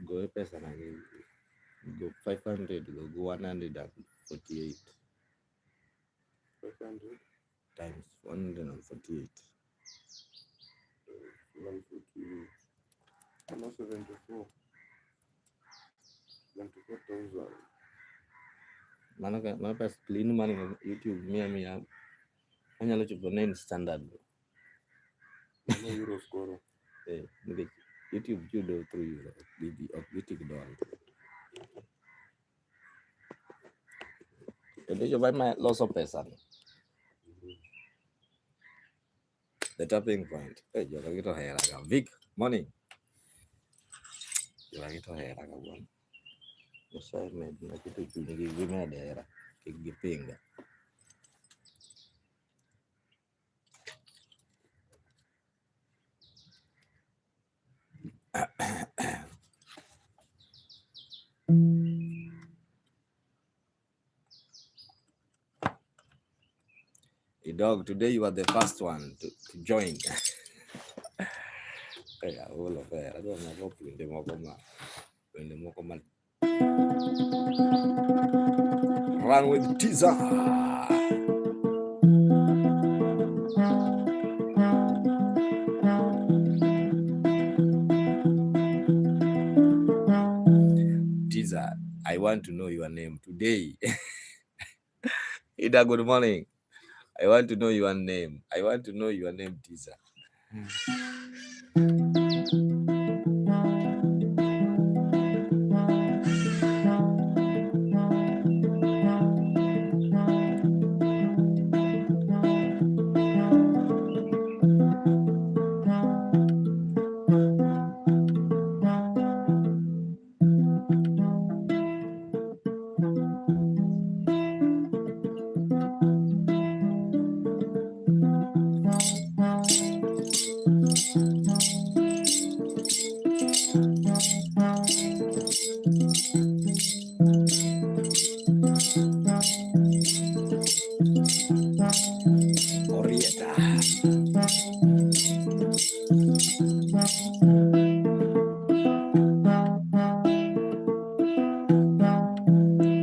go pesa na go 500 go 148. 500 times 148. 148. Almost 74. 74,000. Mana pas clean money YouTube mia anyalo chopo 9 standard. No euro score. YouTube judo through euro. Bitik doll. Ndio by my loss of pesa. The tapping point. Joga kito hera ka. Vic, morning. Joga kito hera ka bwana. Usai na kitu chini gimeda hera. Kigipinga. Hey dog, today you are the first one to join. All of it. I don't know what in the Mokoma. Run with teaser. Teaser, I want to know your name today. Ida, good morning. I want to know your name. I want to know your name, teaser.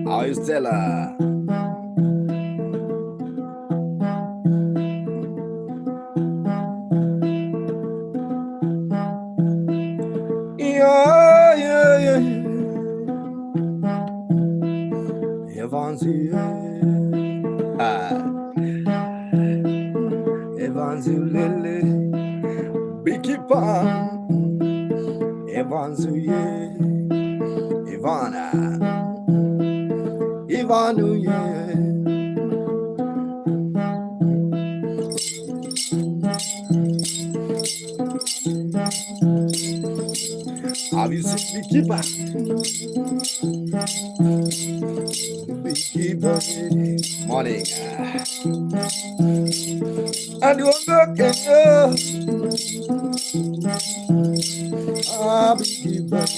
How is Stella? Yeah. Evansi lele, Biki Pan, Evansuye, Ivana, Ivanuye. Have you seen Biki Pan? Biki Pan, morning. And you look at Biki Pan.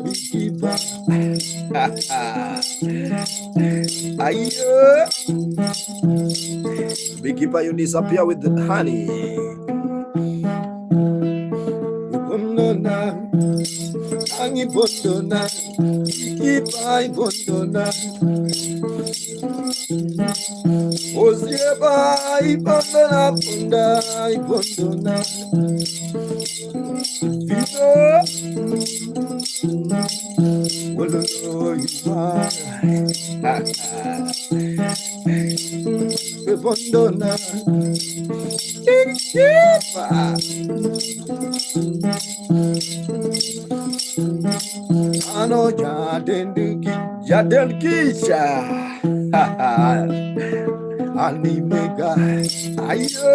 Biki Pan. Biki Pan, you disappear with the honey. Angi bondona, Biki bondona. Ozieba ibondona bunda ibondona. Vino, wolo iba. Bondona, Ikiba. Ano jadenkisha, animega, ayo,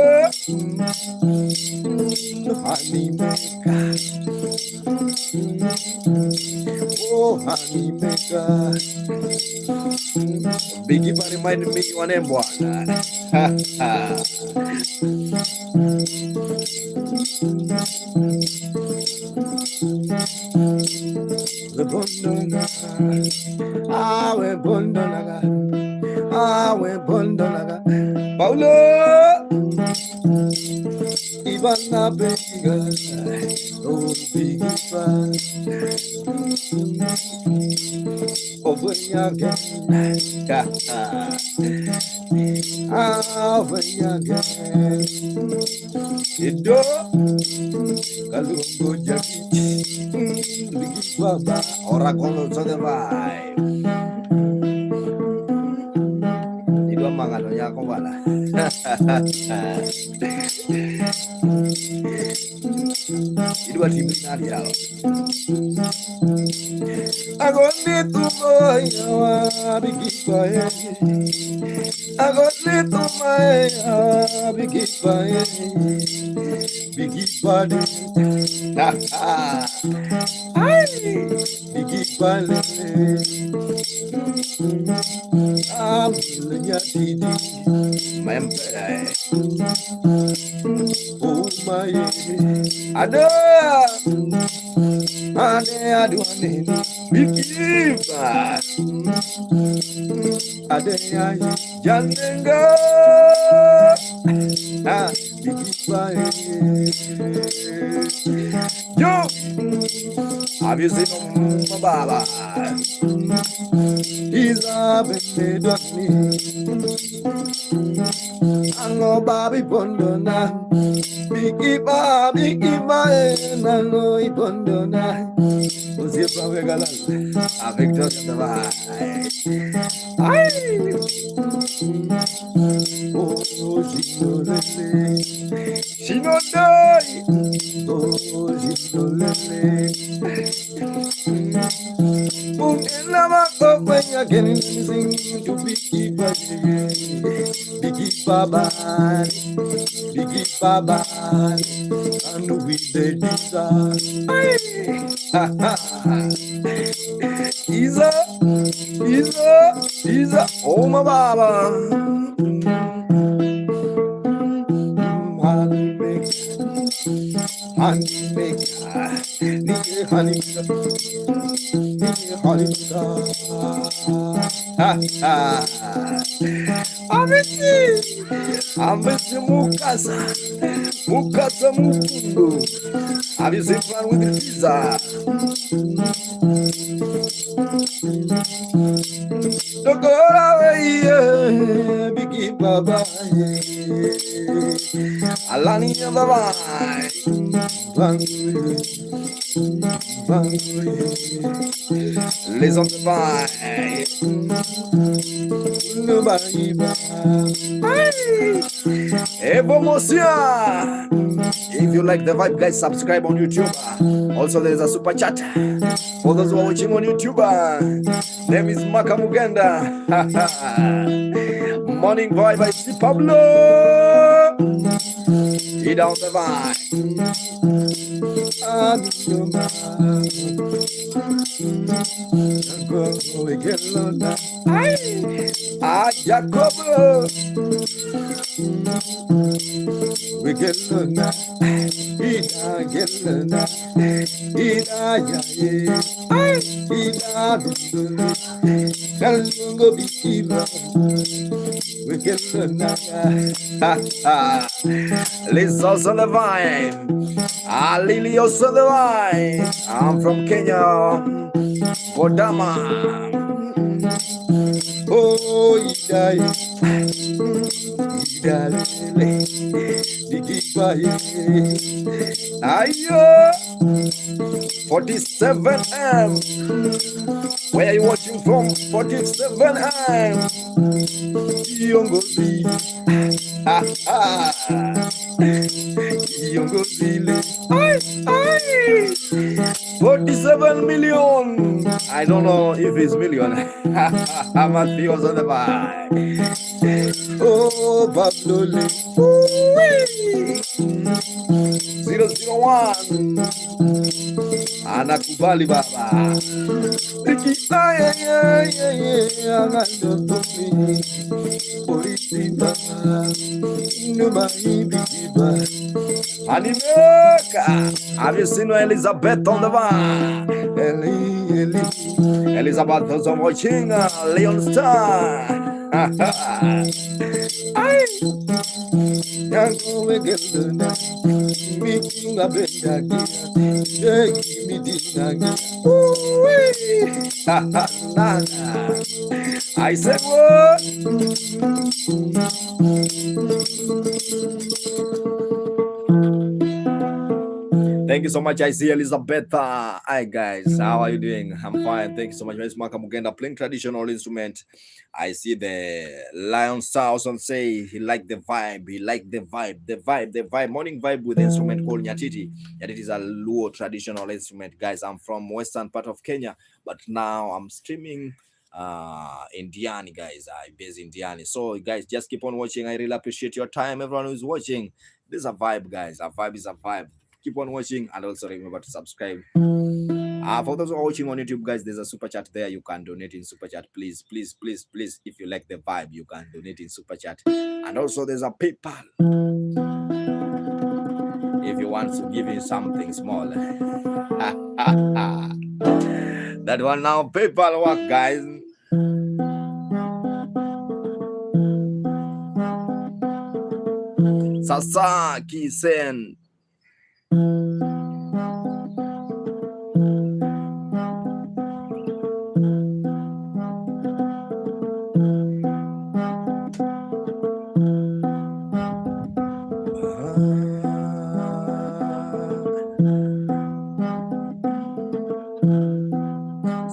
animega, oh animega. Biggie Bunny reminded me on him one. The Bondonaga, we Bondonaga, we Bondonaga, Paulo, Ibana Bega, oh Bigiba, Obanyaga, Avanyaga, Ido, Kalungo Jaki, Bigiba, Oracle to the vibe. Ido Magano Yakobala. Ido Timinari. I got little boy, Bigiba. I got little my Biggie body, Biggie body, I'm nyatiti, oh my, ada, Biggie ada janenga, Yo, have you seen my baba? He's a bit of me. I'm no Bobby Bondona. Biggie, and I know he Bondona. Who's your brother? I'm Victor the oh, she no die. Oh, she no when you're getting anything to Biggie Baba, and with the Isa, oh my Baba. Amesi Mukasa Mukundu. Have you seen fun with the pizza? Don't go away, Biggie Baba. Alani Baba. Les hommes de bail. Nobody. If you like the vibe, guys, subscribe on YouTube. Also, there is a super chat for those who are watching on YouTube. Name is Maka Muganda. Morning vibe by C Pablo. He down the vibe. Jacob. We get luna, ida get luna, ida ya ida luna, kalungo bikiba. We get luna, Liz also the vine, Lily also the vine. I'm from Kenya, Kodama. Oh, ida. Ayo 47M. Where are you watching from? 47M. Yongozi. 47 million. I don't know if it's million. I'm at the other vibe. Oh, Pablo 001 anakubali baba. Animeka. Have you seen Elizabeth on the bar? Elizabeth is watching Leon Star. Yango wegeluna, mikinga bendaki, egi midinagi. Nana, I said what? Thank you so much. I see Elizabeth. Hi guys, how are you doing? I'm fine. Thank you so much. Miss Maka Mugenda playing traditional instrument. I see the Lion Stars and say he liked the vibe. He liked the vibe. Morning vibe with the instrument called nyatiti. Nyatiti is a Luo traditional instrument, guys. I'm from western part of Kenya, but now I'm streaming in Diani, guys. I based in Diani. So guys, just keep on watching. I really appreciate your time. Everyone who's watching. This is a vibe, guys. A vibe is a vibe. Keep on watching and also remember to subscribe. For those who are watching on YouTube, guys, there's a super chat there. You can donate in super chat, please. If you like the vibe, you can donate in super chat. And also there's a PayPal if you want to give you something small. That one now PayPal work, guys. Sasaki Sen.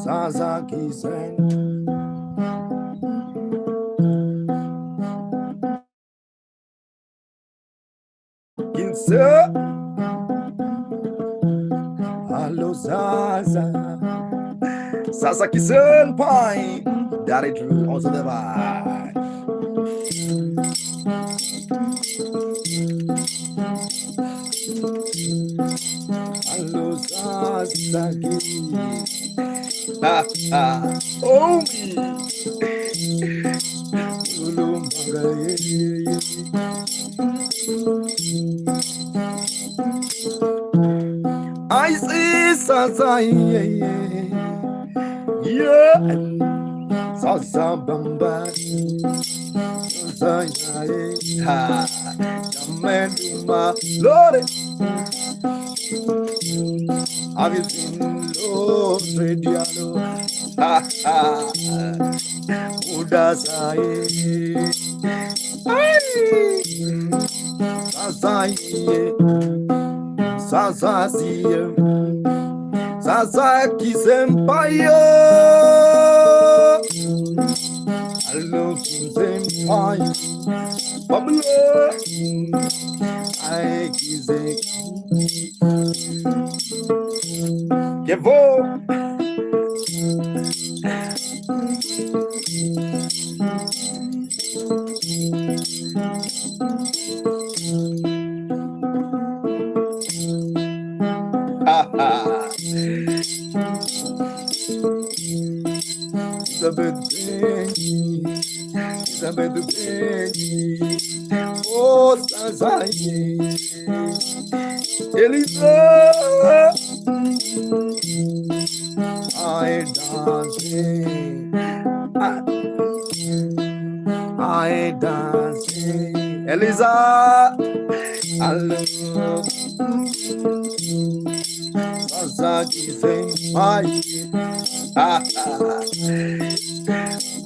Sasaki Sen. Kinsa. Hello, Zaza. Sasaki Senpai. Dari Drew also the vibe. Hello, Sasaki. Oh me. I see Sasai. Yeah. Sasa Bamba. Sasai. Ha. Jamenduma. Lord. Have you seen Lord Radialo? Ha ha. Udasai. Sasai. Sasasi. Sasaki Senpai. Hello, Senpai. Pablo. I kizek. Que vou. Isabel Beni, oh Sazai, Elisa, I dancing, I dancing, Elisa, I love Sazaki Senpai.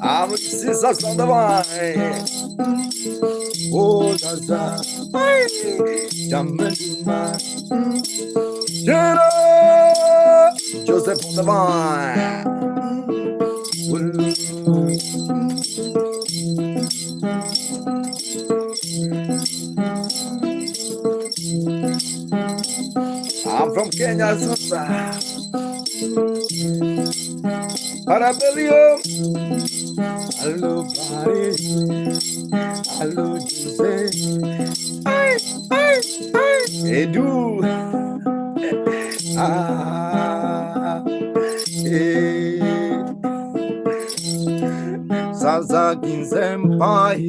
A sensação da mãe. Oh, Zaza. Jamanduma. Joseph on the vine. I'm from Kenya, Zaza. Parabellum. Hello, Paris. Hello, Jose. Edu. Salsa Senpai.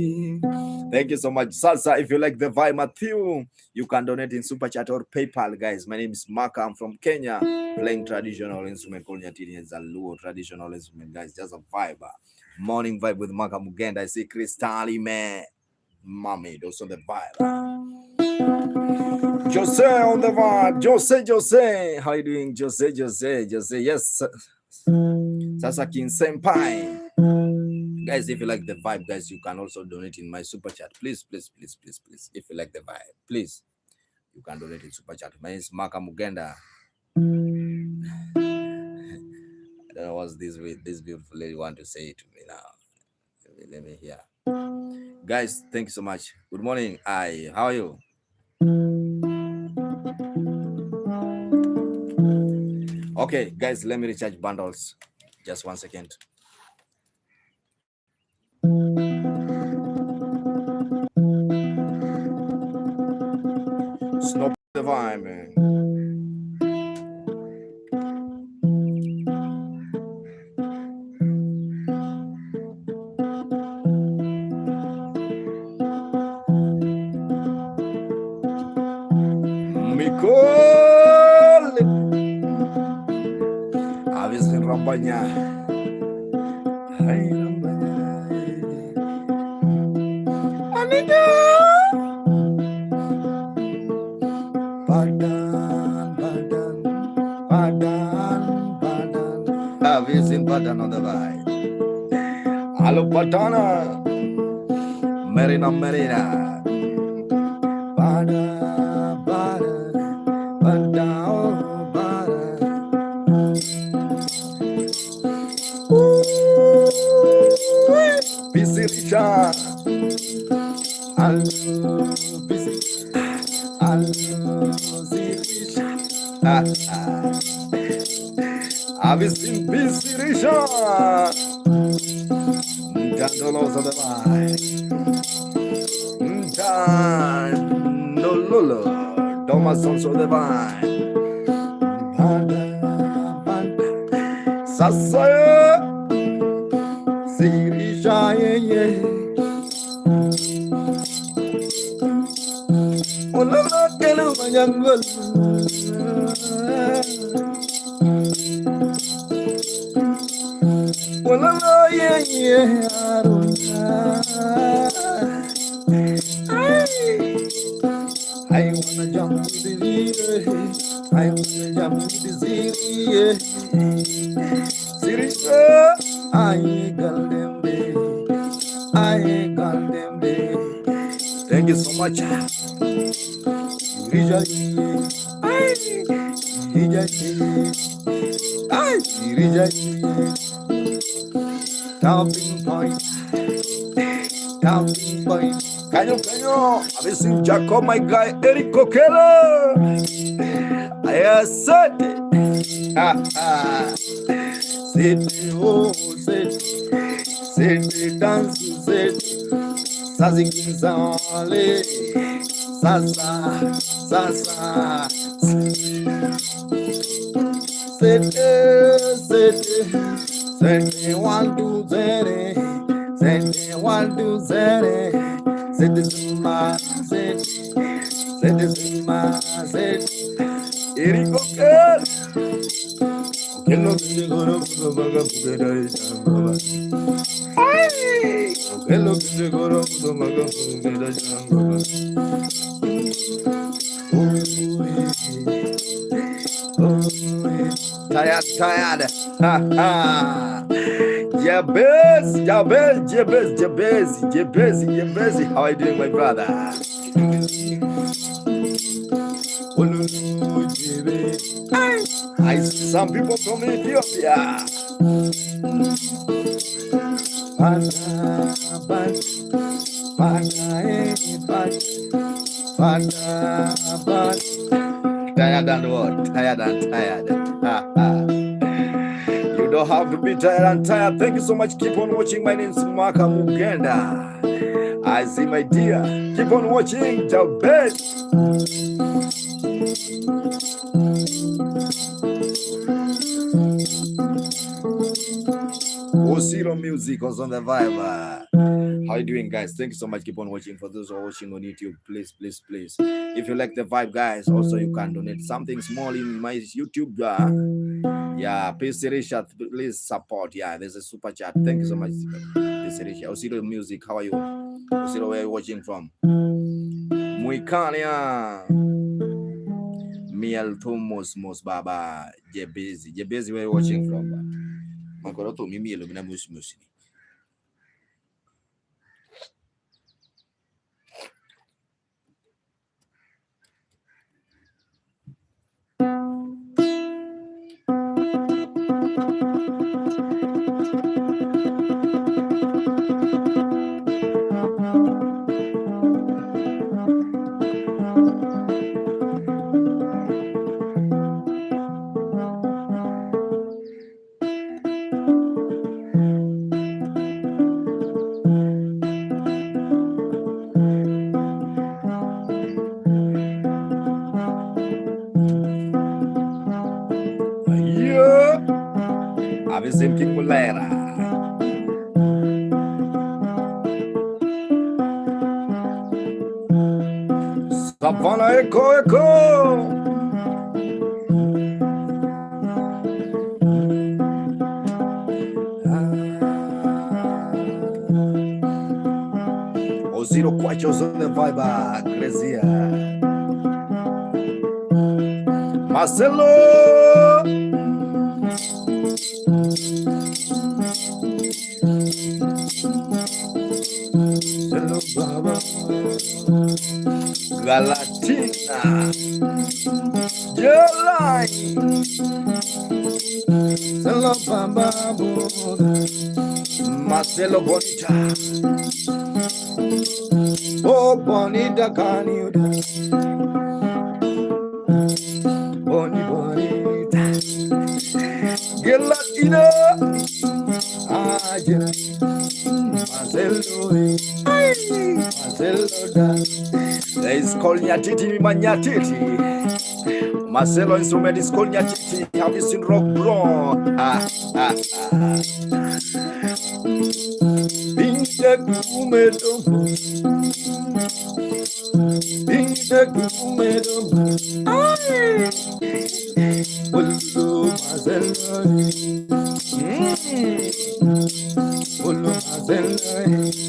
Thank you so much, Salsa. If you like the vibe, Matthew, you can donate in Super Chat or PayPal, guys. My name is Maka. I'm from Kenya, playing traditional instrument called nyatiti. It's a Luo traditional instrument, guys. Just a vibe. Morning vibe with Maka Mugenda. I see Crystali, man. Mommy, those on the vibe. Jose on the vibe. Jose. How you doing, Jose? Yes. Sasaki Senpai. Guys, if you like the vibe, guys, you can also donate in my super chat. Please. If you like the vibe, please, you can donate in super chat. My name is Maka Mugenda. I don't know what this beautiful lady want to say to me now. Let me hear. Guys, thank you so much. Good morning. How are you? Okay, guys, let me recharge bundles. Just 1 second. Snop the vibe, man. Mikol habis rambanya. Hai rambanya. Anida. Badan. Habisin badan on the right. Halo Padana. Marina. Pisirisha. Avisin Pisirisha. Jandolos of the line. Lolo. Thomas also the vine. Sasaya Sirisha ye. Olala kelu manjangol. Olala ye aruna. I wanna jump with the zero. I wanna jump with the zero. Sirisha, I got them day. Thank you so much. Rija, Tapping point. Canyo. I've seen Jacob, my guy, Eric Coquelo. I said it. Sit, dance, sit. Sazikinzale. Sasa. Sit, 1, 2, 3. Sit, 1, 2, 3. Sit, Eric Coquelo. Hello, tired. Jabez. How are you doing, my brother? I see some people from Ethiopia. Tired and what? Tired. You don't have to be tired. Thank you so much. Keep on watching. My name is Maka Mugenda. I see, my dear. Keep on watching. The best. Osiro Music was on the vibe. How you doing, guys? Thank you so much. Keep on watching. For those who are watching on YouTube, please. If you like the vibe, guys, also you can donate something small in my YouTube. Yeah, please support. Yeah, there's a super chat. Thank you so much, Osiro Music. How are you? Osiro, where are you watching from? Muikania. Miel Thomas Mos Baba Jebezi. Jebezi, where are you watching from? Mankoroto mimi elomina musmusini. Avisim Mulera. Savana Echo Echo. Osiro Quachos on the Viber, Grecia. Marcelo. Baba Galatina July Hello Baba Marcelo Bonita. Oh Bonita Caniuda Bonita Galatina Marcelo There is called nyatiti manyatiti. Marcelo instrument is called nyatiti. Have you seen rock bro?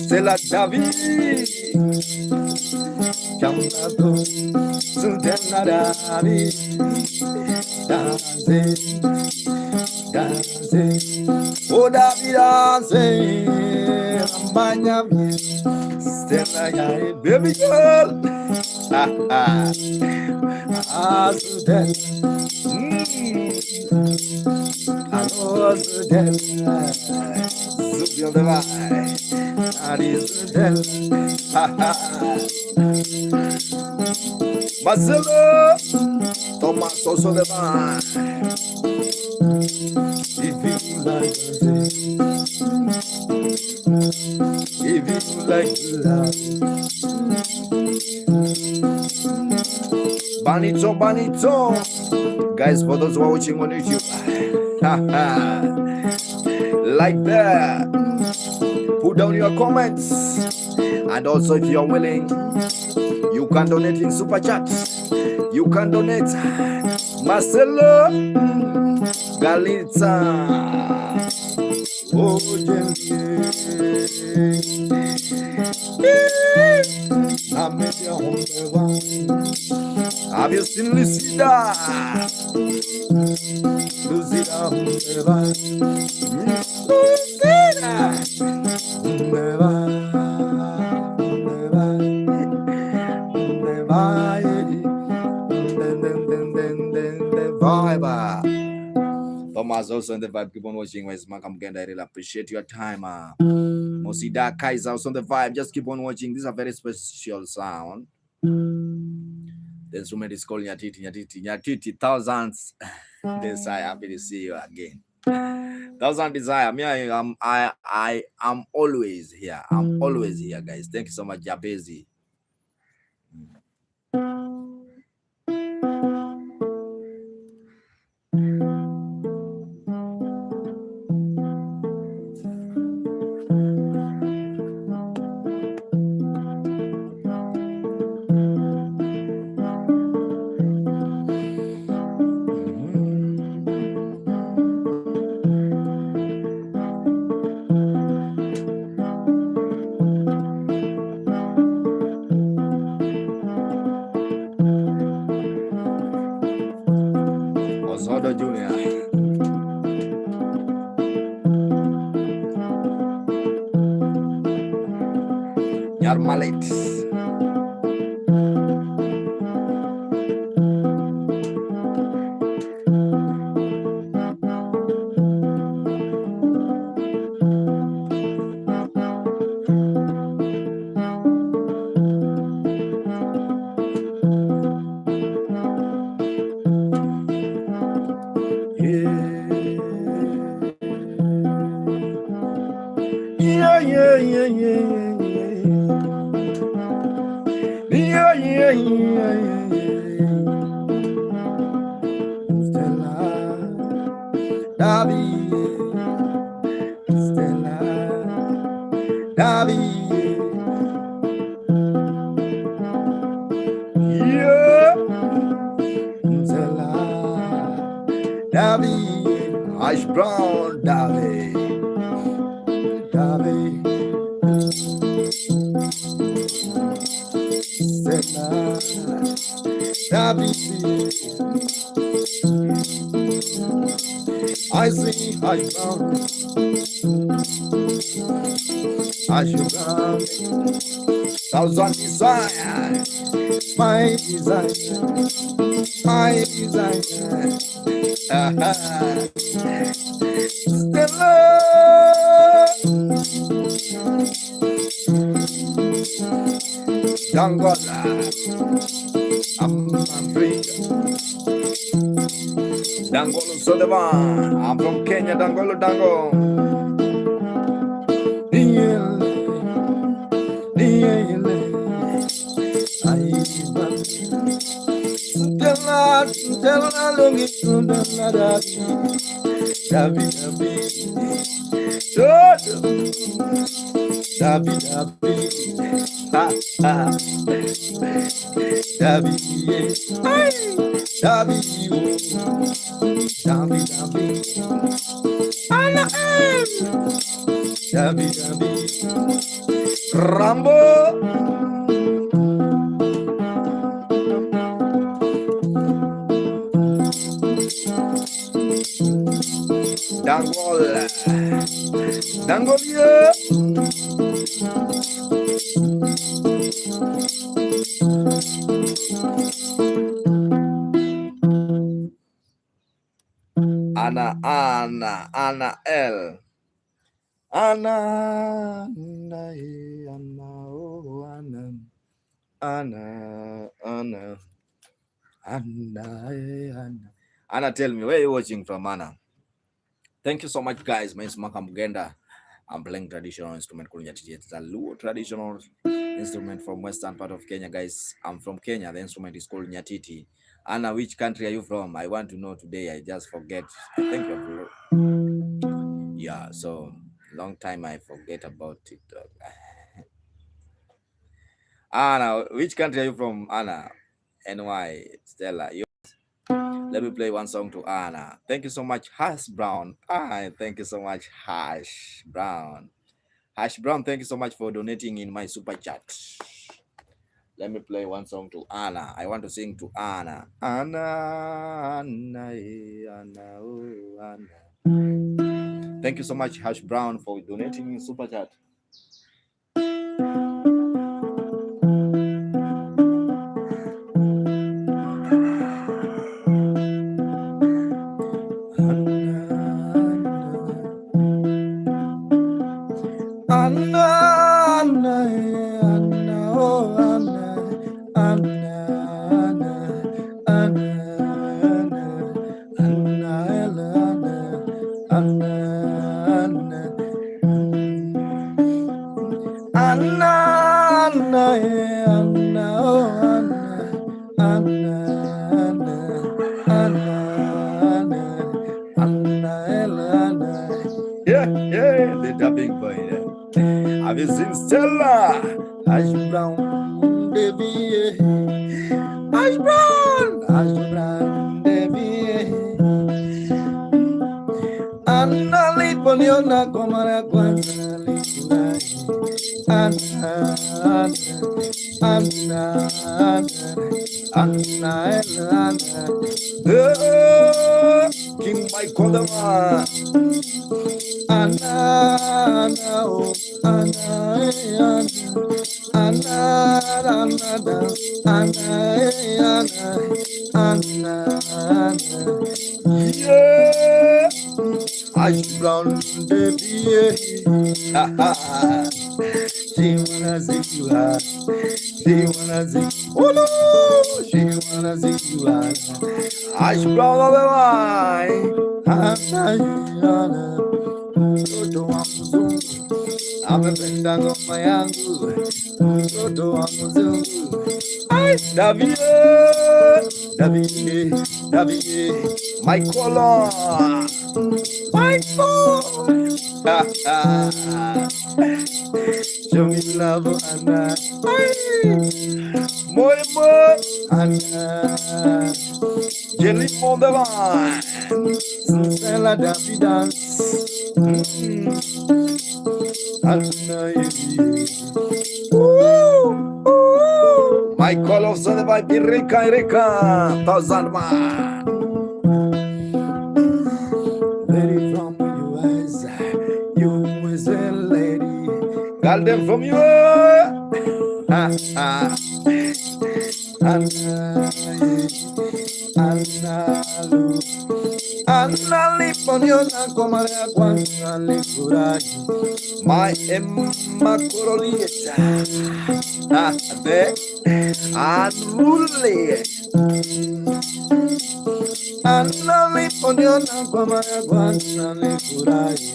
C'est la David. Chamado, Sudena David. Dance, dance. Oh David, dance. Rambanya, Stella, baby girl. Sudena. Hello, Sudena. Zubiel the Vai. Marcelo Thomas also the man. If you like love, Banito, guys, for those who are watching on YouTube, like that. Put down your comments, and also if you are willing, you can donate in super chat. You can donate Marcelo Galitza. Oh, have you seen Lucida? Lucida. Thomas also on the vibe. Keep on watching. Where's Makam Genda? I really appreciate your time. Mosida Kaiser also on the vibe. Just keep on watching. This is a very special sound. The instrument is called nyatiti. Thousands. Desire. Happy to see you again. Thousand desire. Me, I am always here. I'm always here, guys. Thank you so much, Jabezi. Parmalet. Yeah, yeah, yeah, yeah, yeah, yeah, yeah, yeah, yeah. Stella, David, Stella, David, yeah, Stella, David, Ash Brown, David, David, Stella, David. I see Ash Brown, Ash Brown, thousand desire, my desire, my desire. Stella, Dangola, I'm free. Dangolo Sullivan, I'm from Kenya, Dangolo Dango. Stella, longi Stella, David, David, ha ha, David, David, Anna David, Rambo, Dangolia. Anna L. Anna, oh, Anna, tell me, where are you watching from, Anna? Thank you so much, guys. My name is Makam Mugenda. I'm playing traditional instrument called nyatiti. It's a Luo traditional instrument from western part of Kenya, guys. I'm from Kenya. The instrument is called nyatiti. Anna, which country are you from? I want to know today. I just forget. I think you're yeah, so long time I forget about it. Anna, which country are you from, Anna? NY, Stella. Let me play one song to Anna. Thank you so much, Hash Brown. Thank you so much, Hash Brown. Hash Brown, thank you so much for donating in my super chat. Let me play one song to Anna. I want to sing to Anna. Anna, Anna, Anna, oh, Anna. Thank you so much, Hash Brown, for donating in super chat. Yeah, the dubbing boy there. Have you seen Stella? Ash Brown, baby. Ash Brown, baby. Anna liponiona kwa mara ya kwanza nilifurahi. Anna, Anna, Anna, Anna, King Michael the man. Anna, Anna, oh, Anna, Anna, Anna, Anna, Anna, yeah. Ash brown baby, ha ha. She wanna see you high. She wanna see, oh no, she wanna see you high. Ash brown of the wine, mtoto wa mzungu amependa ngoma yangu, mtoto wa mzungu. Davie, Davie, Davie, my color, my color. Show me love, Anna. More, Anna. Jelly on the line. Stella Daffy dance. Anna, my color, son of a Rika, thousand man. Lady from the US, you is a lady. Call them from you. Anna, Anna, Anna, liponiona como la guana lipuraji. My Emma Corolieta. Unruly. Anna liponiona como la guana lipuraji.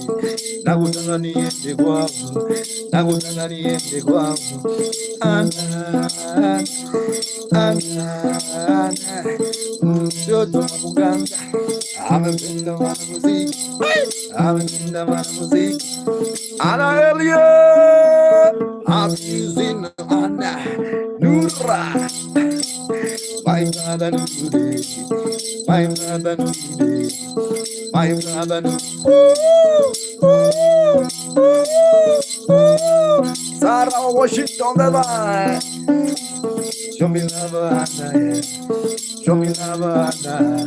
Nagutanga niende kwangu, nagutanga niende kwangu. Anna, Anna, Anna, mtoto wa Buganda amependa mwanamuziki, amependa mwanamuziki. Anna Elliot, Azizina Anna Nura, my brother Nure, my brother Nure, my brother Nure. Sarah Washington the line. Show me love, Anna, yeah. Show me love, Anna.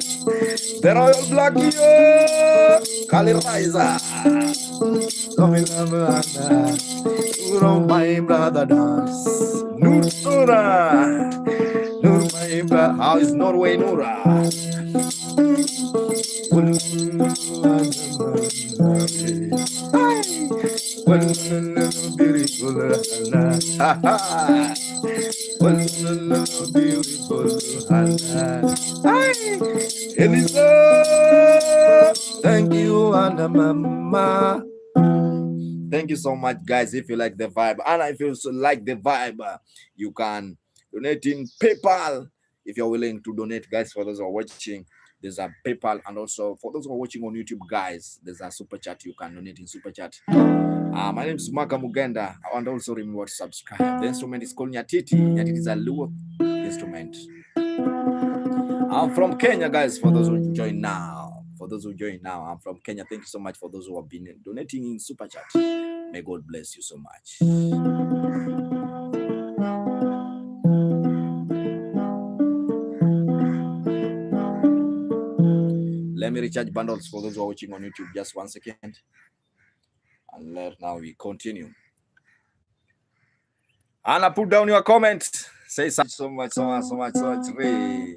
The Royal Black, yeah. Kali Riza. Show me love, Anna. Nur my brother dance. Nura. Nur my brother. How is Norway, Nura? Beautiful Hannah. Beautiful Hannah. Elisa. Thank you, Anna Mama. Thank you so much, guys. If you like the vibe, and if you also like the vibe, you can donate in PayPal if you're willing to donate, guys. For those who are watching, there's a PayPal, and also for those who are watching on YouTube, guys, there's a super chat. You can donate in super chat. My name is Maka Mugenda, and also remember to subscribe. The instrument is called nyatiti. Nyatiti is a Luo instrument. I'm from Kenya, guys. For those who join now, I'm from Kenya. Thank you so much for those who have been donating in super chat. May God bless you so much. Let me recharge bundles for those who are watching on YouTube. Just 1 second. And now we continue. Anna, put down your comment. Say so much. Ray.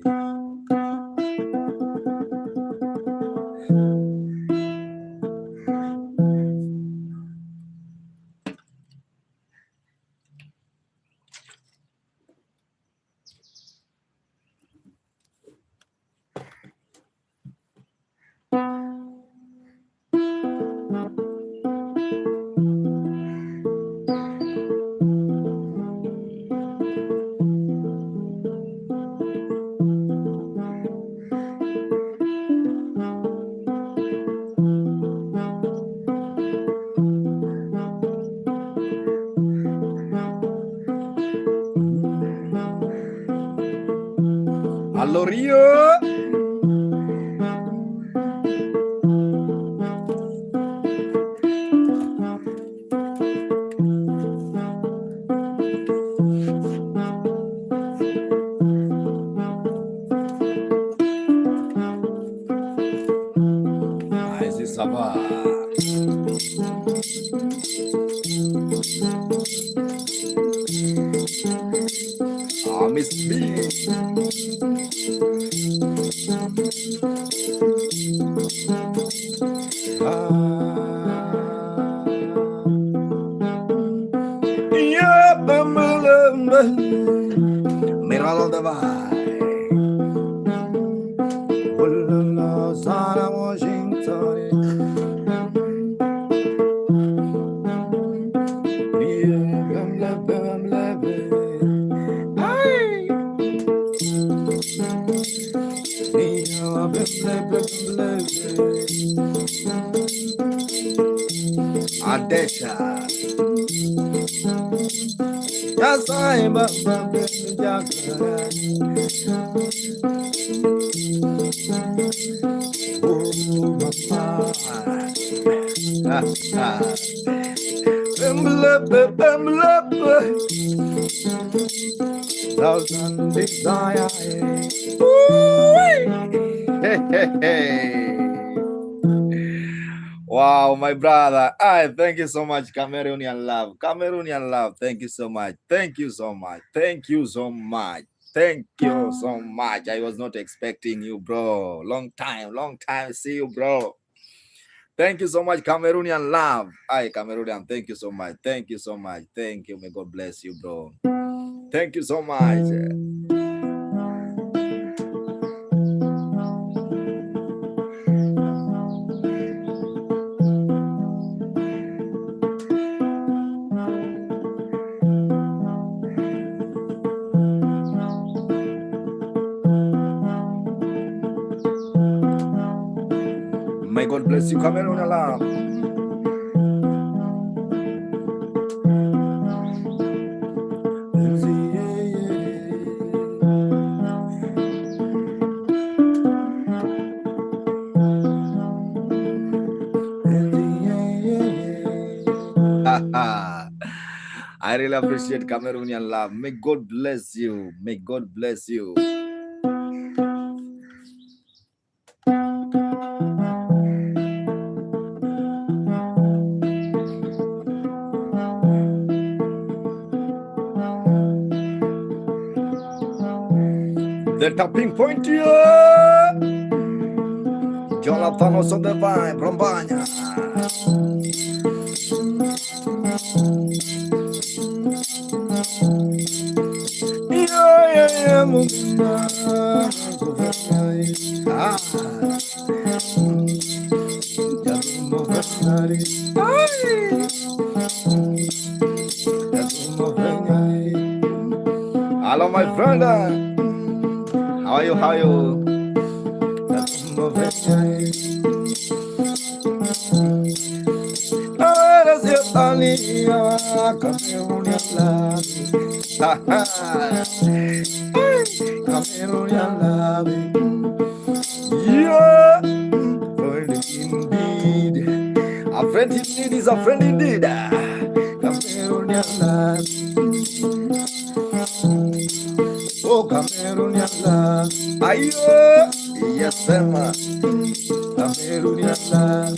Allo Rio. Miss B. Yeah, Miral of the Vine. Sarah Washington. Adesha. Yes, I'm a thousand desire. Wow, my brother. Thank you so much, Cameroonian love. Cameroonian love. Thank you so much. Thank you so much. Thank you so much. Thank you so much. I was not expecting you, bro. Long time. See you, bro. Thank you so much, Cameroonian love. Cameroonian, thank you so much. Thank you so much. Thank you. May God bless you, bro. Thank you so much. May God bless you, Cameroonian love. I really appreciate Cameroonian love. May God bless you. May God bless you. The tapping point here. Jonathan also the vibe, Rombanya. Hello, my friend. How are you? How are you? Cameroonian love. Yeah, friend indeed. A friend indeed is a friend indeed. Cameroonian love. Oh, Cameroonian love. Ayo, yes, Emma. Cameroonian love.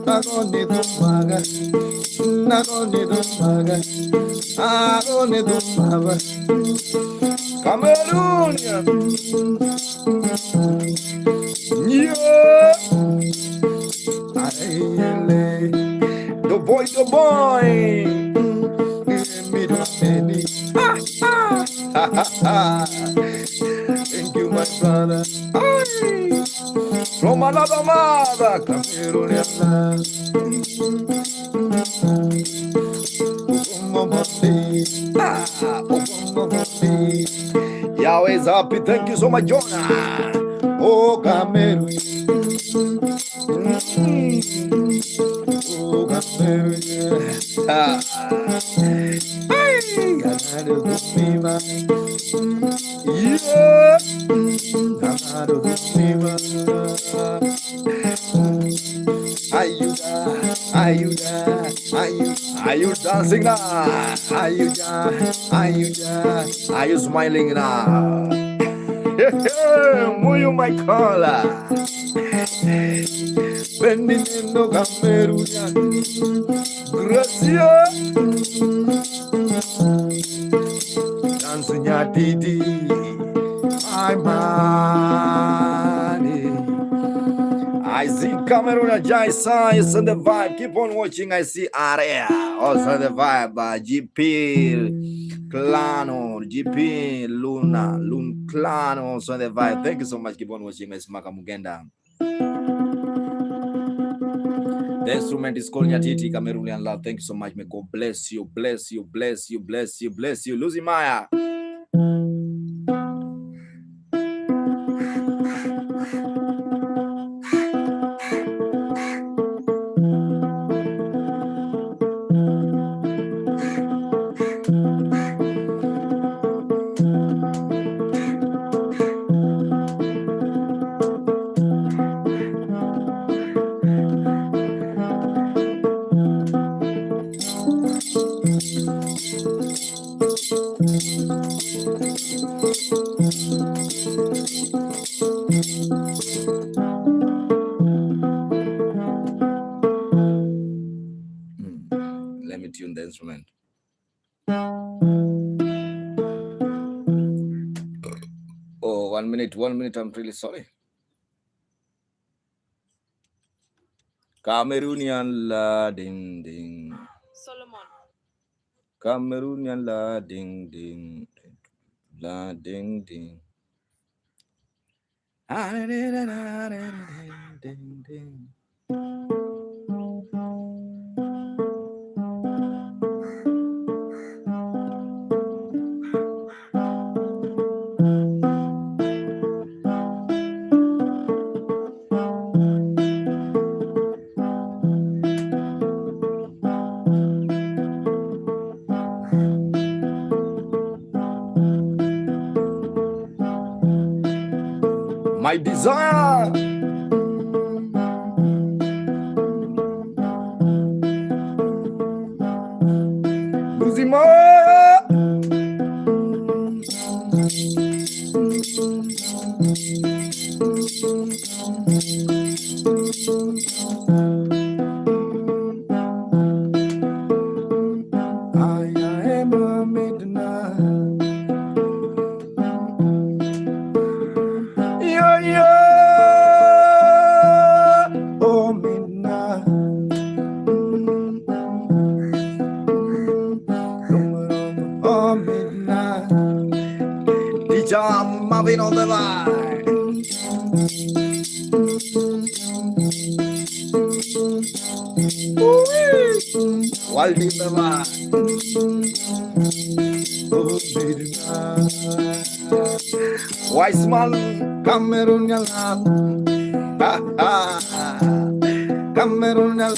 Nagone dumaga, nagone dumaga. Cameroonian. Yeah. The boy. Thank you, my brother. From another mother, Cameroonian love. Yahweh is happy. Thank you so much, Jonah. Oh, Cameroon. Oh, Cameroon. Yeah. Are you dancing now? Are you smiling now? Muyo my caller. Benino Cameroonian. Gracias. Cameroon, Jaisa is on the vibe. Keep on watching. I see Area also on the vibe. GP Clano, GP Luna, Lun Clano also on the vibe. Thank you so much. Keep on watching. It's Maka Mugenda. The instrument is called Nyatiti, Cameroonian love. Thank you so much. May God bless you, bless you, bless you, bless you, bless you. Lucy Maya. Let me tune the instrument. Oh, 1 minute, 1 minute. I'm really sorry. Cameroonian la ding ding. Solomon. Cameroonian la ding ding. La ding ding. Ding ding. My desire. Luzima. I am a midnight. Yeah, yeah. Oh, midnight. Oh, midnight. DJ Marvin on the line. Wild in the line. Oh, midnight. Wise man, Cameroon, your love. Cameroon, your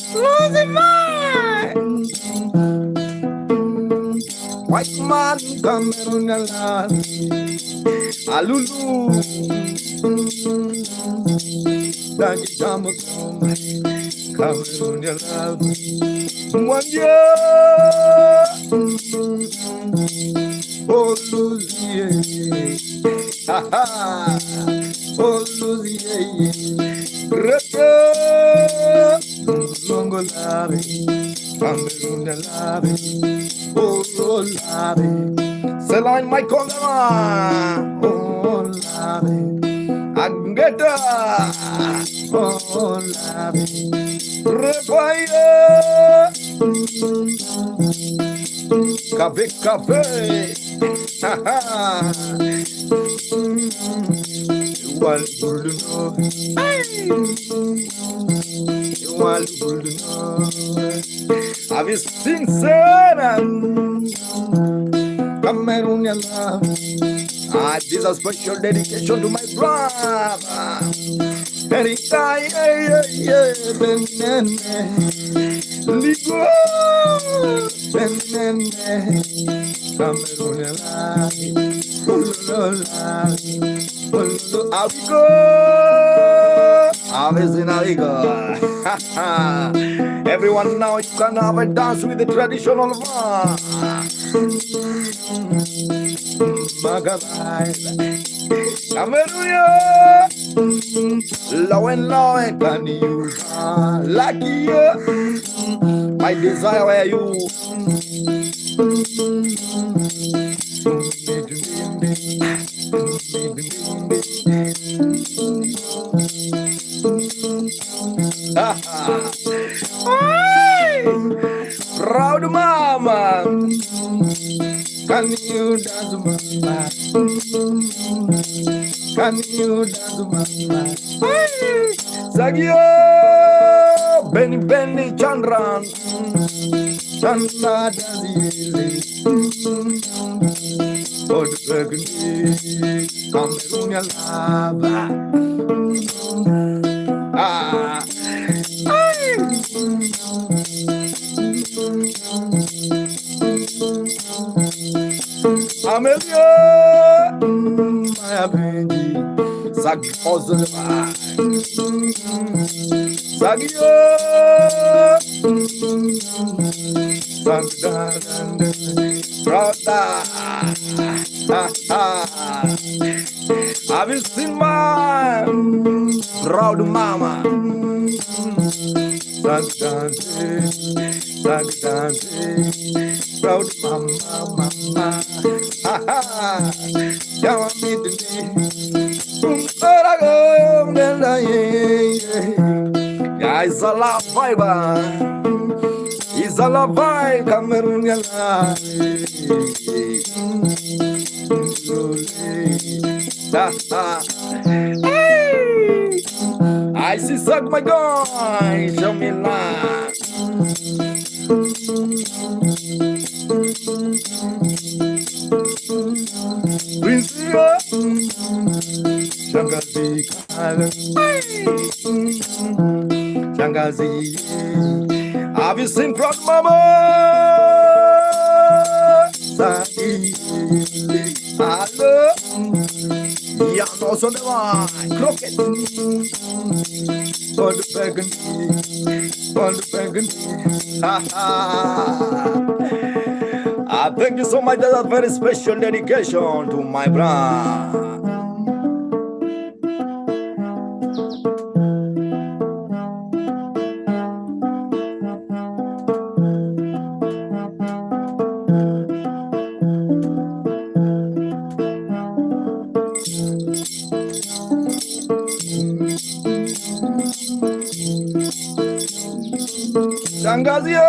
white man, Cameroon, your love. Alulu, Dagi Jamakum, Cameroon, your love. One year, oh, Lucy, oh, Lucy, Rete, Longo Lave, Cameroon, your love. Oh, Lave, Celine, my Condama, oh, Lave, Angeta, oh, Lave, Repaya, Cafe, Cafe, haha, Wal Bulno, Wal Bulno. Have you seen Sarah? Cameroon, your love. This is a special dedication to my brother. Anytime, Ligo, Cameroon, your love. Avigo, Avigo. Everyone now, you can have a dance with the traditional one. Cameroon, low and can you lucky? My desire, where you? Can you dance, mama? Can you dance, mama? Sagio, Benny Benny Chandran, Chanda Dazi, Old Burgundy, Cameroon lava. Ah, Amelia, my baby, Sagi Ozma, Sagio, Sagdan, Rota, have you seen my proud mama? Sagdan, Sagdan, proud mama, mama. Come on, meet me. Yeah, it's a love vibe. It's a love vibe. Cameroon, I see suck my guy. Show me love. Shangazi Kala, Shangazi, have you seen Proud Mama? Sagi, hello, yeah, also the one, croquet, for the burgundy, ha ha. Thank you so much. That's a very special dedication to my brother. Shangazio,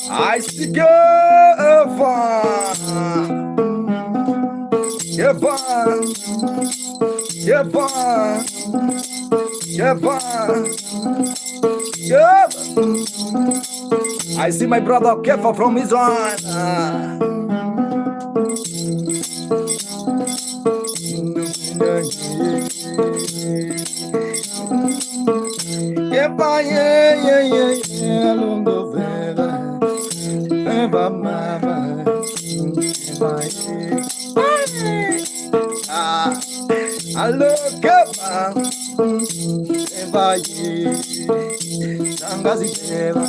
I see I see my brother Kefa from Israel. Kefa, yeah, longo vera, eva mama, allo Kefa, eva ye, shangazi eva.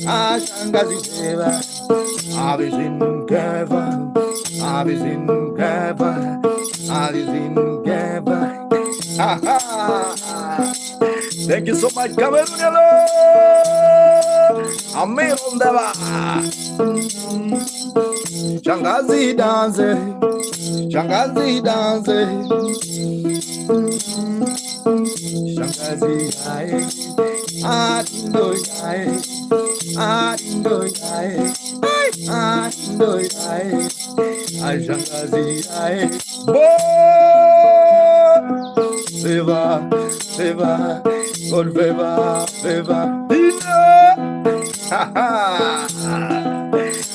Shangazi Keva, Avizin Keva, Avizin Keva, Avizin Keva. Thank you so much, Cameroon. Amir on the Shangazi dance, Shangazi dance, Shangazi aye, Atindo aye. Seva, God favor,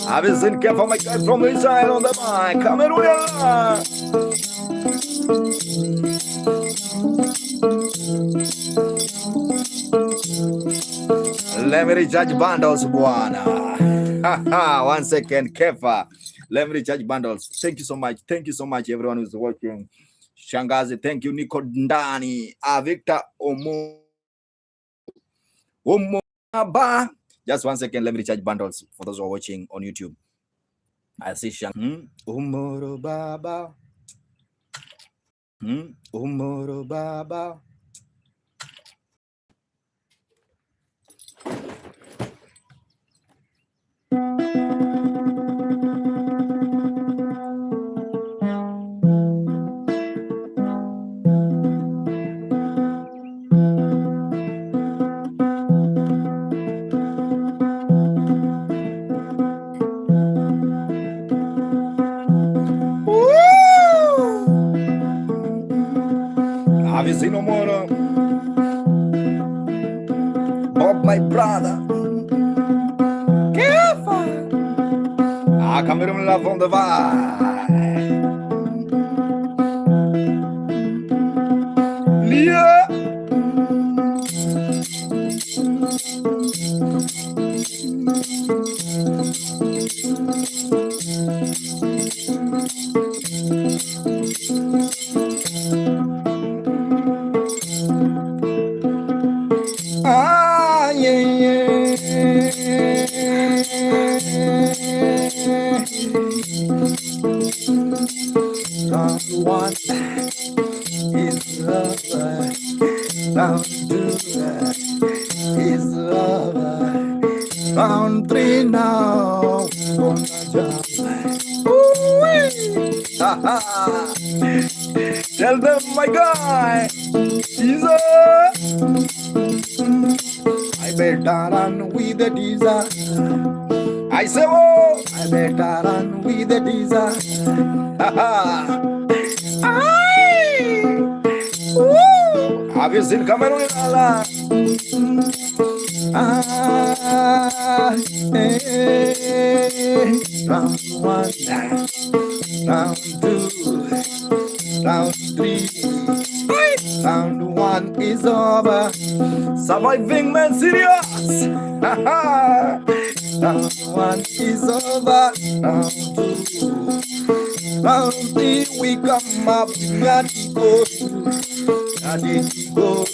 I've been seen for my guy from Israel on the mic. Cameroon. Let me recharge bundles, Buana. 1 second, Kefa. Let me recharge bundles. Thank you so much. Thank you so much, everyone who's watching. Shangazi, thank you, Nico Ndani. Victor Omaba. Just 1 second, let me recharge bundles for those who are watching on YouTube. I see Shang. Umoro Baba. Umoro Baba. Have you seen no more? Bob, my brother. Careful. Ah, Cameroon love on the vibe. Leah. Ah, yeah, yeah. Round one is over. Round two is over. Round three now. Gonna jump. Ooh-wee. Ha-ha. Tell them, my guy, teaser. I better run with the teaser. I say, oh, I better run with the teaser. Have you seen Cameroon in Allah? Round one, round two, round three, round one is over. Surviving man serious. Round one is over. Round two, round three we come up. Nyatiti go.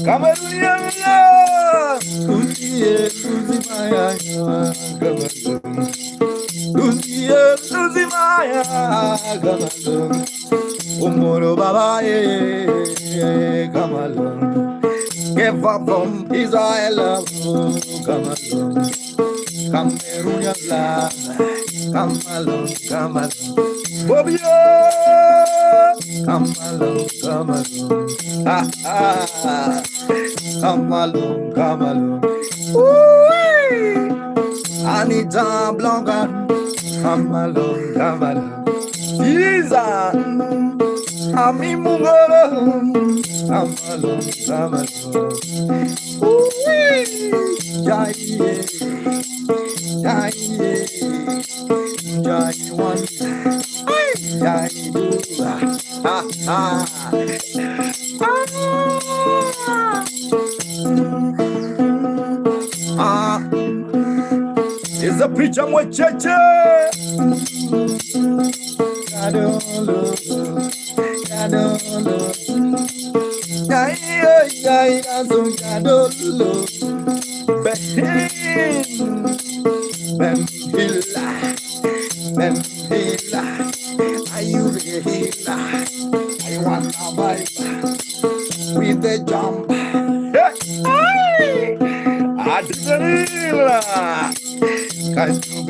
Cameroonian love. Lucy Maya, Cameroon. Umoro Baba, come along. Give up from Israel, come along. Cameroonian love, come along. Bobby, come along. Ah, come along. Ooh, Anita Blanca, come along. Jesus, Ami Mungolo, come along. Ooh, Jai one, Jai two, It's a preacher mwecheche. Kadolo. Jai azum kadolo. Bempila. Are you ready? I want to vibe with the jump. Adrenalina. Kanyu.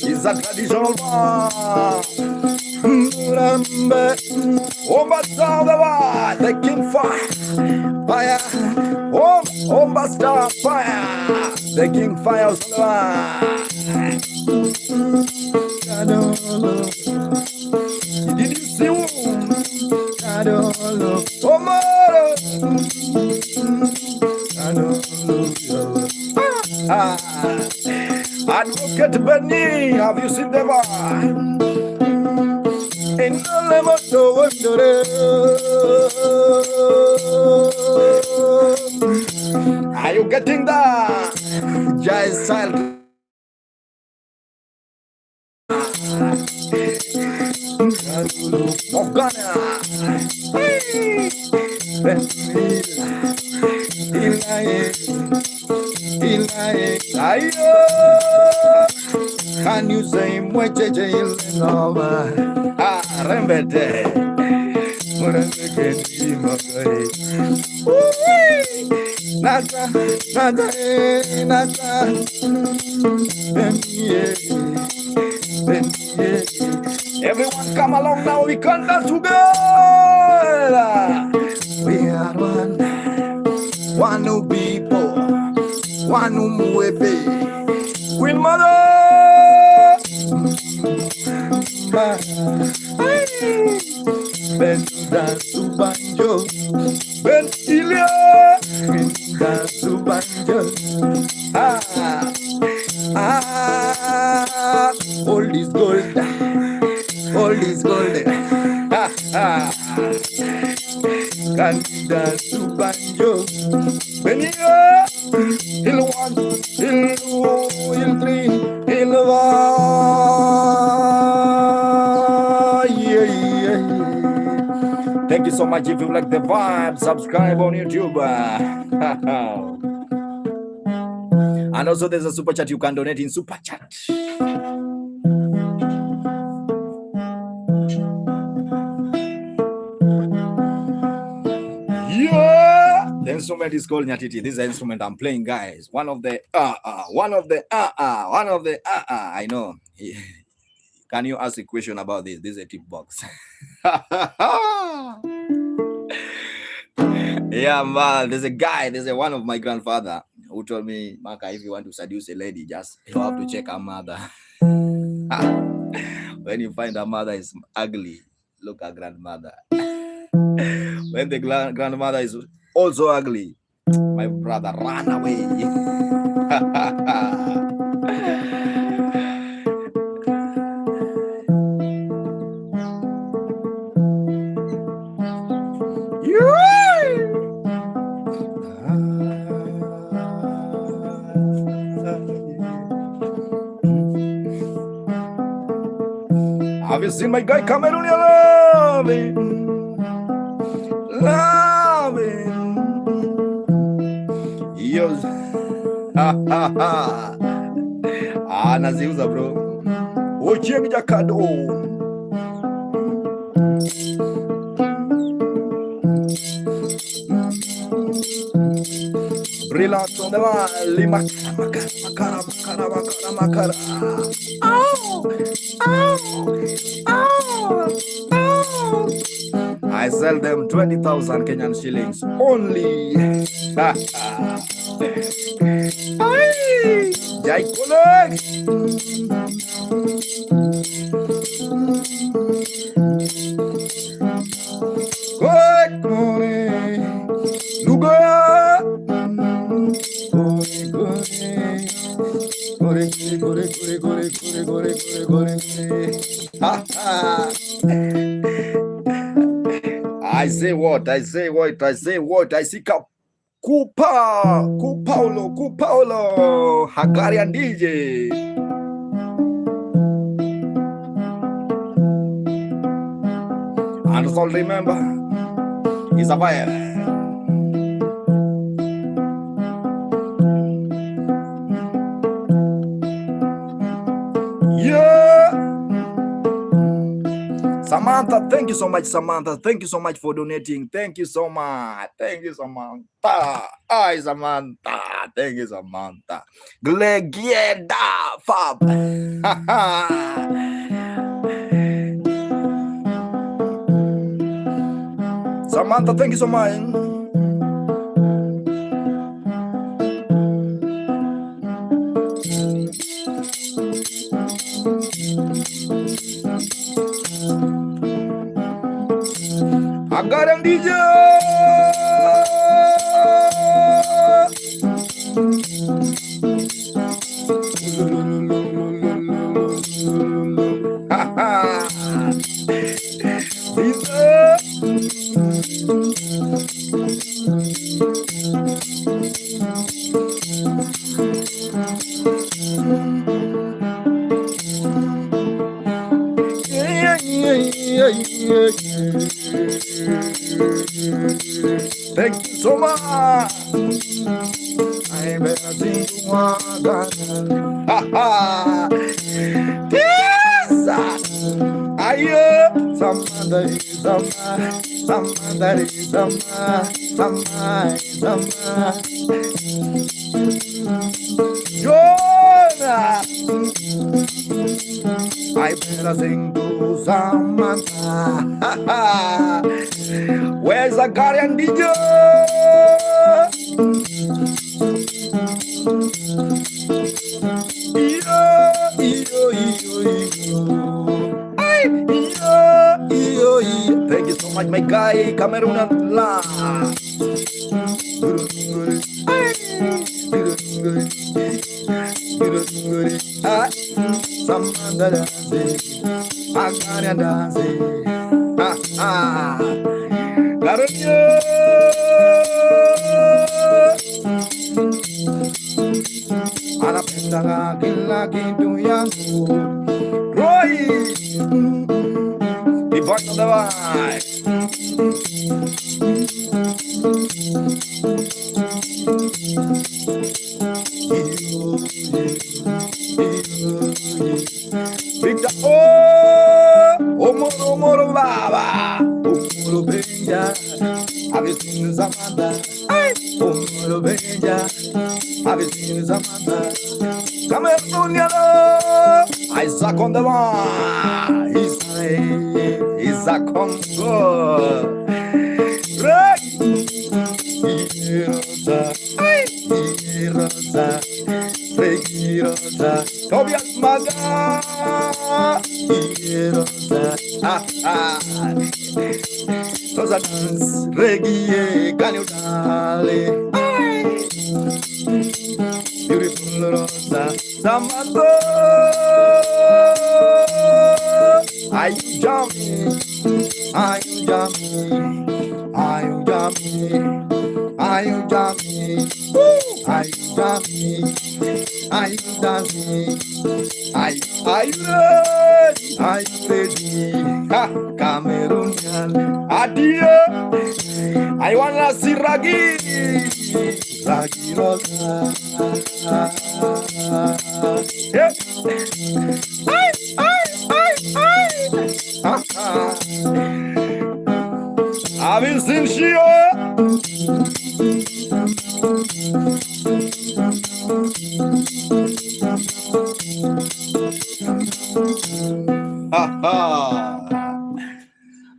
It's a traditional bar. The king fire. Star fire. The king fire. Did you see one? Advocate Benny, have you seen the one? In the lemon are you getting that? Jai style. Of Ghana. Can you say mwecheche ilenova? Rembete. Nata. Everyone come along now, we can dance together. We are one new people, Wanu muebe. Queen mother. Benda subanjo. Bentilia. Benda subanjo. All is gold. All is gold. Candida subanjo. Benia. Hill 1, Hill 2, Hill 3, Hill 1. Yeah. Thank you so much. If you like the vibe, subscribe on YouTube. And also there's a super chat. You can donate in super chat. Yeah, the instrument is called nyatiti. This is the instrument I'm playing, guys. One of the I know. Can you ask a question about this? This is a tip box. Yeah, man. There's one of my grandfather who told me, Maka, if you want to seduce a lady, just you have to check her mother. When you find her mother is ugly, look at grandmother. When the grandmother is also ugly, my brother, run away. Have you seen my guy Cameroonian loving? Yes. Naziuza bro. Ochieng Jakado. Brilliant on the line. Makara. I sell them 20,000 Kenyan shillings only. Jai Kolek. I say what? I see Kupaulo, Hungarian DJ. And so remember, he's a fire. Samantha, thank you so much, Samantha. Thank you so much for donating. Thank you so much. Thank you, Samantha. Hi, Samantha. Thank you, Samantha. Glegieda Fab. Samantha, thank you so much. Hungarian DJ. Thank you so much. I better sing one. I better sing to Samantha. Where's the Guardian DJ? Cameroon and La. Samantha dance, Magana dance. Garoto, anapenda kila kitu yangu. Roy, the voice of the vibe. Victor, Omoro Baba, Omoro Benja, have you seen Samantha? Omoro Benja, have you seen Samantha? Come here, Dunyalo, Isaac on the one, Isaac on go. Rosa, Rosa, Tobias Maga, Rosa dance, reggae, can you dale? Beautiful Rosa, Samantha, are you jumping? Are you jumping? Are you jumping? Are you dancing? Are you dancing? Are you dancing? Are you ready? Are you ready? Ha, Cameroonian. Adieu. I wanna see Ragi. Ragi Rosa. Yeah. Have you seen Shio?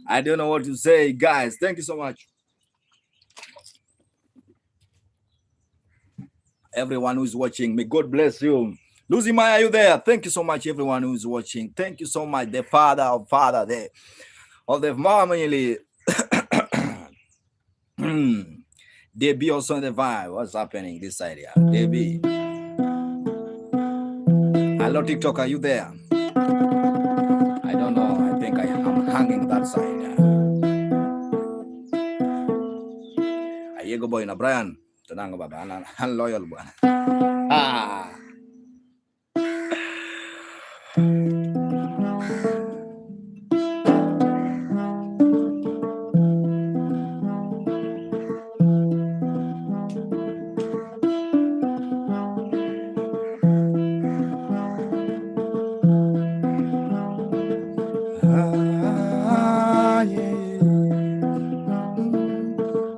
I don't know what to say, guys. Thank you so much. Everyone who's watching, may God bless you. Lucy Maya, are you there? Thank you so much, everyone who's watching. Thank you so much, the father of father there, of the family. Debbie also in the vibe. What's happening this side here? Debbie. Hello, TikTok. Are you there? I don't know. I think I am hanging that side. Ayego boy na Brian. Tenang baba. An loyal buan.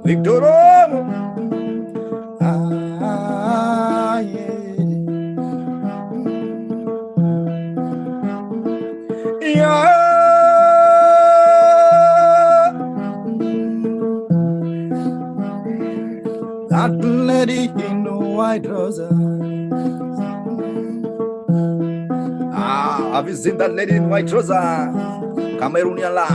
Victor, that lady in the white trouser. Have you seen that lady in white trouser? Cameroonian la.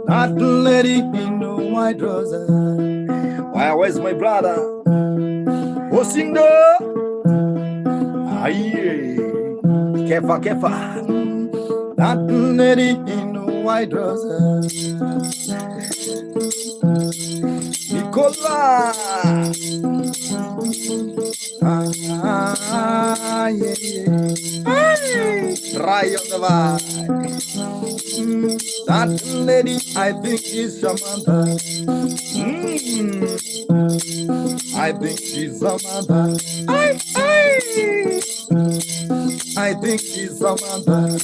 That lady in the white trouser. Where's my brother? Osindo. Aye. Kefa. That lady in the white trouser. Nicola. Try on the vibe. That lady, I think she's Samantha. I think she's Samantha. I think she's Samantha.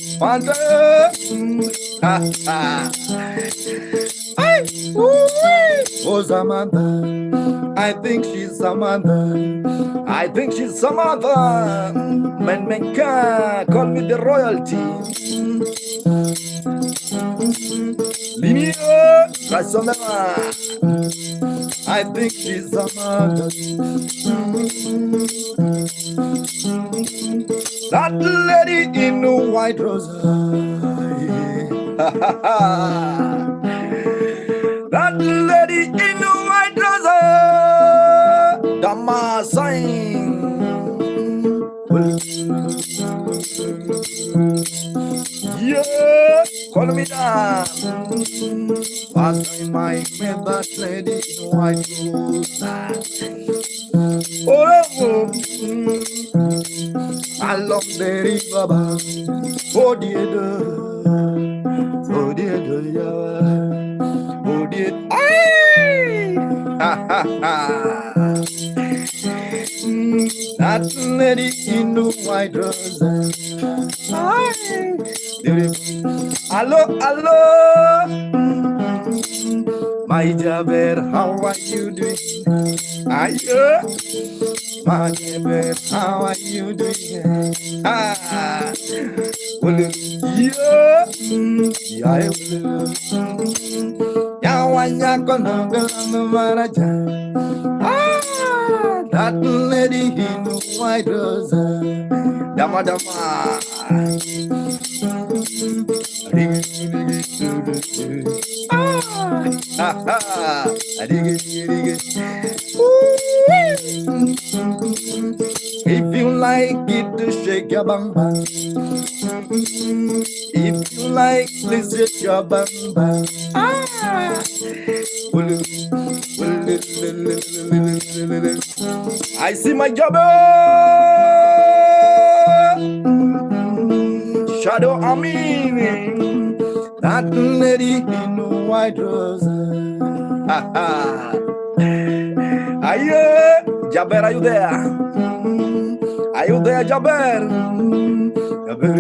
Samantha. Oh, Samantha. I think she's Samantha. I think she's Samantha. Menka, call me the royalty. Linear, I think she's Samantha. That lady in the white rose. lady in the white trouser, Dama sign. Yeah, call me down. But I might met that lady in white trouser. Oh, I love the river. Oh dear, oh dear, yeah. Oh dear, ay! Ha ha ha! That lady in the white rose. Ay! Hello, hello, my Jaber, how are you doing? Ayo, my Jaber, how are you doing? Ah, well, yeah, yeah, yeah, ah, that lady in the white rose, dama dama. If you like it, to shake your bum bum. If you like, please shake your bum bum. I see my jobber. Shadow Amin. That lady in the white rose. Aye, Jaber, are you there? Are you there, Jaber? Jaber,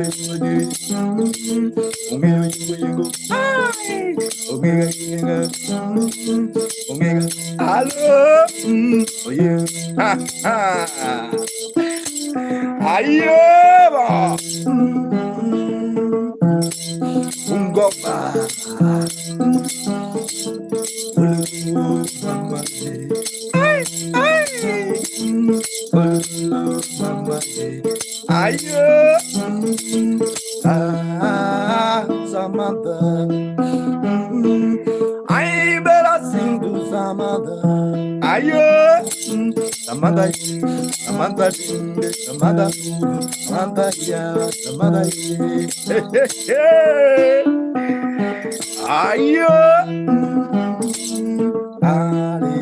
hello. Oh yeah. Aye, Ungoba. Ayo, Samantha, I better sing to Samantha. Ayo, Samantha, Samantha, Samantha, Samantha, yeah, Samantha, ayo, Ali,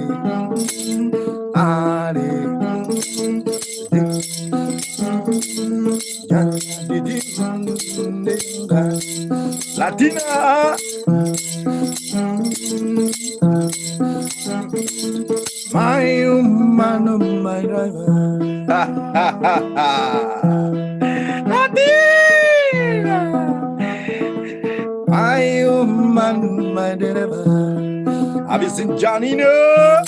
Latina. My man, my driver. Latina. My man, my driver. Have you seen Johnny? No.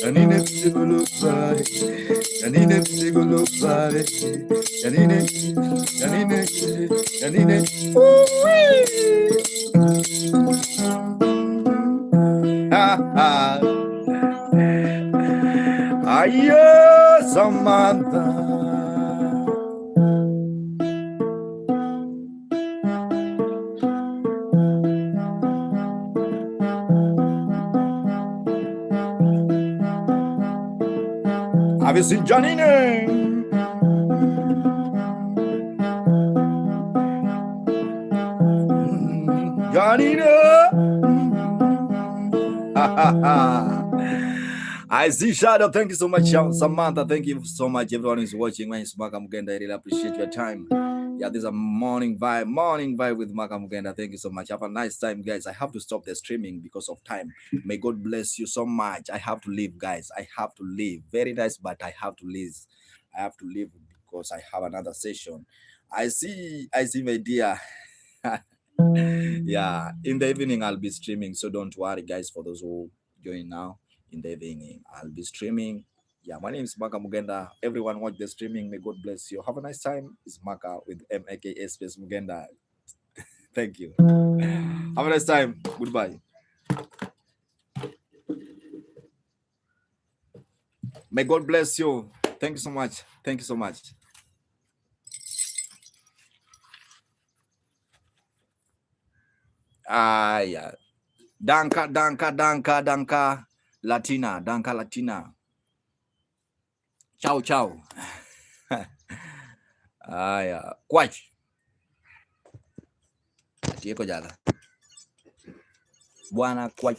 Johnny never go look bad. Johnny never go look bad. Johnny never. Ayo, Samantha. Have you seen Johnny? Johnny? I see Shadow. Thank you so much, Samantha. Thank you so much, everyone who's watching. My name is Maka Mugenda. I really appreciate your time. Yeah, this is a morning vibe with Maka Mugenda. Thank you so much. Have a nice time, guys. I have to stop the streaming because of time. May God bless you so much. I have to leave, guys. I have to leave. Very nice, but I have to leave. I have to leave because I have another session. I see my dear. Yeah, in the evening I'll be streaming, so don't worry, guys. For those who join now, in the evening I'll be streaming. Yeah, my name is Maka Mugenda. Everyone watch the streaming. May God bless you. Have a nice time. It's Maka with MAKA space Mugenda. Thank you. Have a nice time. Goodbye. May God bless you. Thank you so much. Thank you so much. Yeah. Danka Latina, Danka Latina. Ciao ciao. Aya, kwach. Atieko jala. Bwana kwach.